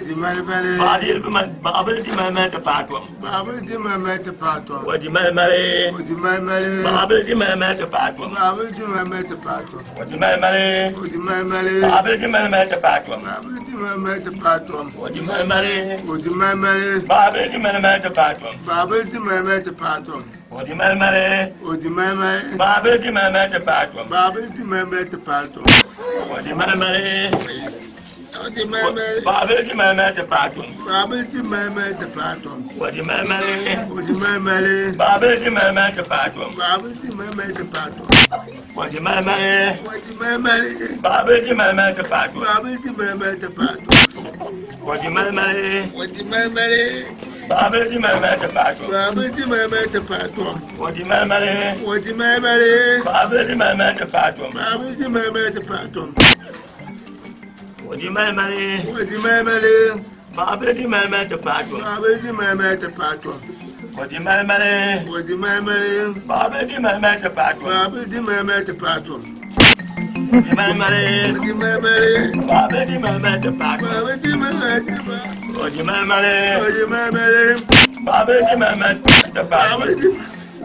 Wadi Malmale. Babble di Mamma to Patrum. Babble di Mamma to Patrum. Wadi Malmale. Wadi Malmale. Babble di Mamma to Patrum. Babble di Mamma to Patrum. Wadi Malmale. Wadi Malmale. Babble di Mamma to Patrum. Babble di Mamma to Patrum. Wadi Malmale. Wadi Malmale. Babble di Mamma to Patrum. Babble di Mamma to Patrum. Wadi Malmale. Wadi Malmale. Babble di Mamma to Patrum. Babble di Mamma to Patrum. Wadi Malmale. Wadi Malmale. Babble di Mamma to Patrum. Babble di Mamma to Patrum. Wadi Malmale. Wadi Malmale. Babble di Mamma to Patrum. Babble di Mamma to Patrum. Wadi Malmale. Wadi Malmale. Babble di Mamma to Patrum. Babble di Mamma to Patrum. Wadi Malmale. Wadi Malmale. Babble di Mamma to Patrum. Babble di Mamma to Patrum. Wadi Malmale. Wadi Malmale. Babble di Mamma to Patrum. Babble di Mamma to Patrum. Wadi Malmale. Wadi Malmale. Babble di Mamma to Patrum. Babble di Mamma to Patrum. Wadi Malmale. Wadi Malmale. Babble di Mamma to Patrum. Babble di Mamma to Patrum. Wadi Malmale. Wadi Malmale. Babble di Mamma to Patrum. Babble di Mamma to Patrum. Wadi Malmale. Wadi Malmale. Babble di Mamma to Babble Patrum. di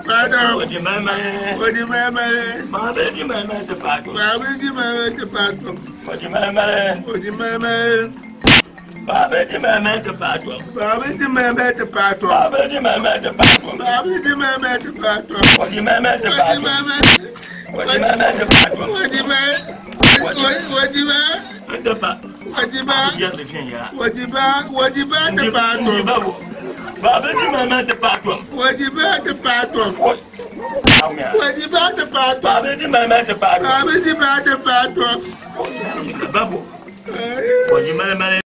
Patrum. Wadi Malmale. Wadi Malmale. Babble di Mamma to Patrum. Babble di Mamma to Patrum. Wadi Malmale. Wadi Malmale. Babble di Mamma to Patrum. Babble di Mamma to Patrum. Babble di Mamma to Patrum. Babble di Mamma to Patrum. Wadi Mamma to Wadi Patrum. Mamma. Wadi Mamma to Patrum. Wadi Mamma. Wadi Mamma. Anda pa. Wadi Mamma. Ya le fin ya. Wadi Mamma. Wadi Mamma to Patrum. Babble di Mamma to Patrum. Wadi Mamma to Patrum. Wadi Mamma to Patrum. Babble di Mamma to Patrum. Babble di Mamma to Patrum. Babu. Wadi Mamma